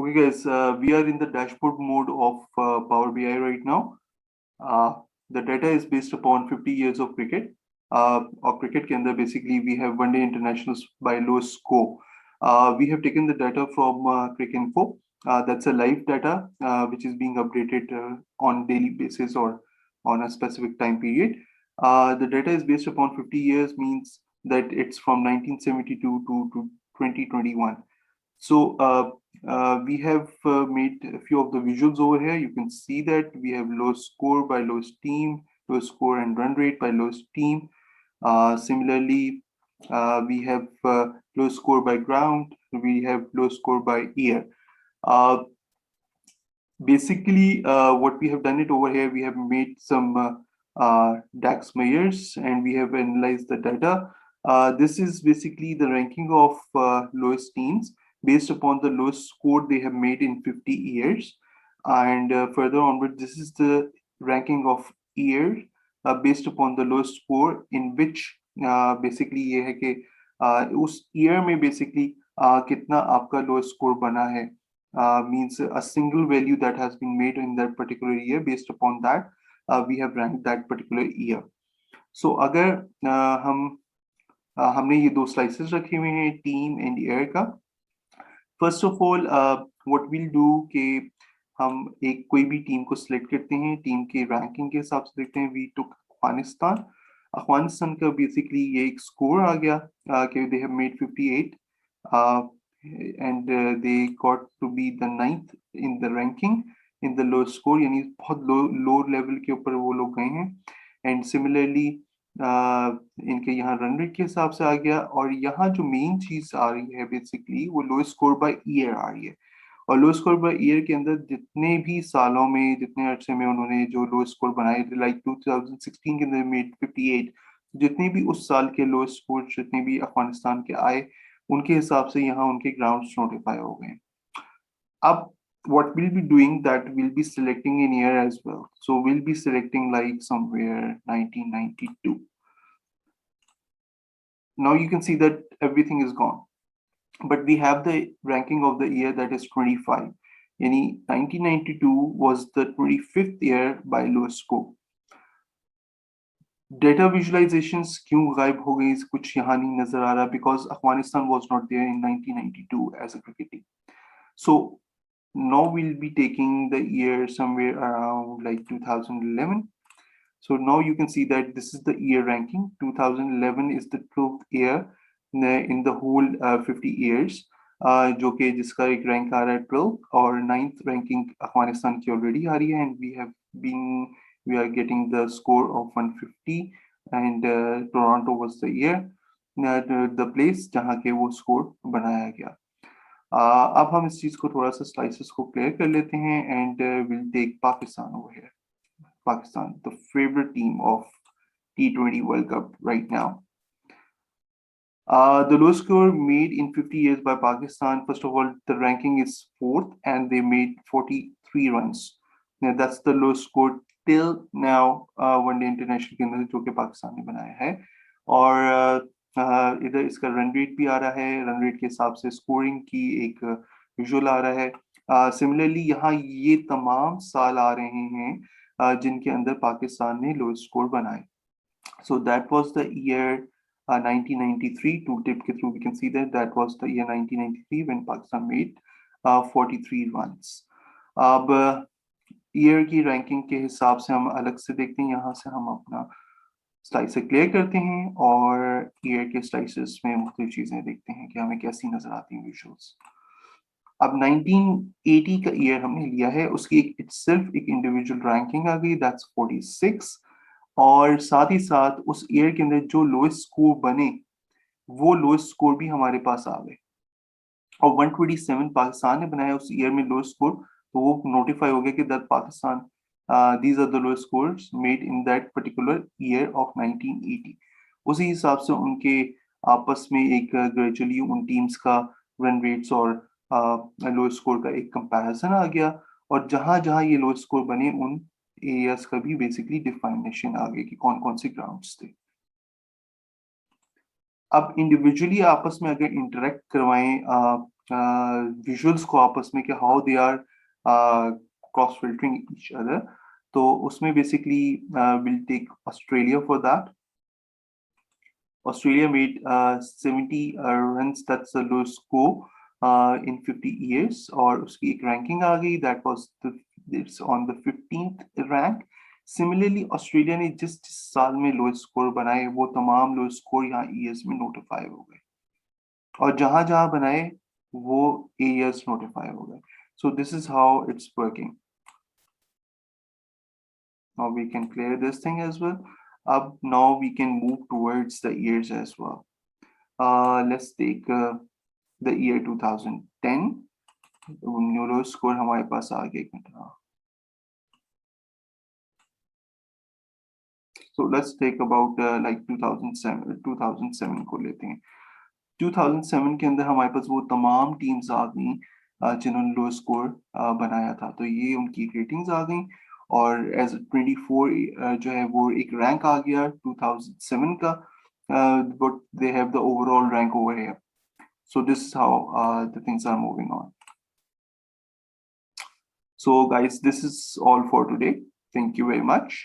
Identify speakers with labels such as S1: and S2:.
S1: Okay, guys, we are in the dashboard mode of Power BI right now. The data is based upon 50 years of cricket. Or cricket के अंदर basically we have one day internationals by lowest score. We have taken the data from Crickinfo. That's a live data which is being updated on daily basis or on a specific time period. The data is based upon 50 years, means that it's from 1972 to 2021. So we have made a few of the visuals over here. You can see that we have lowest score by lowest team, lowest score and run rate by lowest team. Similarly, we have low score by ground. We have low score by year. Basically, what we have done it over here, we have made some DAX measures and we have analyzed the data. This is basically the ranking of lowest teams based upon the lowest score they have made in 50 years. And further onward, this is the ranking of year based upon the lowest score, in which basically ये है कि उस year में basically कितना आपका lowest score बना है. Means a single value that has been made in that particular year. Based upon that, we have ranked that particular year. So अगर हमने ये दो slices रखे हुए हैं team and year का. First of all, what we'll do कि हम एक कोई भी टीम को select करते हैं, टीम के ranking के हिसाब से देखते हैं. We took अफगानिस्तान का basically ये एक score आ गया कि they have made 58 and they got to be the 9th in the ranking in the low score, यानी बहुत low level के ऊपर वो लोग गए हैं. And similarly इनके यहाँ रन रेट के हिसाब से आ गया. और यहाँ जो मेन चीज आ रही है बेसिकली वो लो स्कोर बाय ईयर आ रही है. और लो स्कोर बाय ईयर के अंदर जितने भी सालों में, जितने अरसे में उन्होंने जो लो स्कोर बनाए, लाइक 2016 के अंदर मेड 58, जितने भी उस साल के लो स्कोर जितने भी अफगानिस्तान के आए, उनके हिसाब से यहाँ उनके ग्राउंड्स नोटिफाई हो गए. अब what we'll be doing, that we'll be selecting in year as well. So we'll be selecting like somewhere 1992. Now you can see that everything is gone, but we have the ranking of the year, that is 25. Yani 1992 was the 25th year by lowest score. Data visualizations क्यों गायब हो गई, कुछ यहाँ नहीं नजर आ रहा, because Afghanistan was not there in 1992 as a cricket team. So now we'll be taking the year somewhere around like 2011. So now you can see that this is the year ranking. 2011 is the 12th year in the whole 50 years, जो कि जिसका एक rank आ रहा है 12, और 9th ranking Afghanistan की already आ रही है. And we are getting the score of 150, and Toronto was the year, the place जहाँ के वो स्कोर बनाया गया. अब हम इस चीज को थोड़ा सा स्लाइसेस को क्लियर कर लेते हैं. And will take Pakistan over here. Pakistan, the favorite team of T20 World Cup right now. The low score made in 50 years by Pakistan, first of all, the ranking is 4th and they made 43 runs. Now, that's the low score till now one day international के अंदर जो कि पाकिस्तान ने बनाया है. और इधर इसका रन रेट भी आ रहा है. रन रेट के हिसाब से स्कोरिंग की एक विजुअल आ रहा है. सिमिलरली यहाँ ये तमाम साल आ रहे हैं जिनके अंदर पाकिस्तान ने लो स्कोर बनाए. So that was the year 1993. Tooltip के through we can see that was the year 1993 when Pakistan made 43 runs. अब ईयर की रैंकिंग के हिसाब से हम अलग से देखते हैं. यहाँ से हम अपना स्लाइस से क्लियर करते हैं और ईयर के स्लाइसेस में मुख्तलिफ चीजें देखते हैं कि हमें कैसी नजर आती हैं विजुअल्स. अब 1980 का ईयर हमने लिया है, उसकी एक सिर्फ एक इंडिविजुअल रैंकिंग आ गई, दैट्स 46. और साथ ही साथ उस ईयर के अंदर जो लोएस्ट स्कोर बने वो लोएस्ट स्कोर भी हमारे पास आ गए. और 127 पाकिस्तान ने बनाया उस ईयर में लोएस्ट स्कोर, तो वो नोटिफाई हो गया कि that Pakistan these are the lowest scores made in that particular year of 1980. उसी हिसाब से उनके आपस में एक ग्रेजुअली उन टीम्स का रन रेट्स और लो स्कोर का एक कंपैरिजन आ गया. और जहां जहां ये लो स्कोर बने उन एरियाज का भी बेसिकली डिफाइनेशन आ गई कि कौन कौन से ग्राउंड्स थे. अब इंडिविजुअली आपस में अगर इंटरेक्ट करवाएं विजुअल्स को आपस में कि how they are cross filtering each other. तो उसमें basically will take Australia for that. Australia made 70 runs. That's the lowest score in 50 years. और उसकी एक ranking आ गई. That was it's on the 15th rank. Similarly, Australia ने जिस साल में lowest score बनाए वो तमाम lowest score यहाँ ES में notify हो गए. और जहाँ बनाए वो AS notify हो गए. So this is how it's working. Now we can clear this thing as well. Now we can move towards the years as well. Let's take the year 2010. Neuro score हमारे पास आ गया. एक minute. So let's take about like 2007 को लेते हैं. 2007 के अंदर हमारे पास वो तमाम टीम्स आ गई जिन्होंने लो स्कोर बनाया था. तो ये उनकी रेटिंग्स आ गई और एज 24 जो है वो एक रैंक आ गया 2007 का. But they have the overall rank over here. So this is how the things are moving on. So guys, this is all for today. Thank you very much.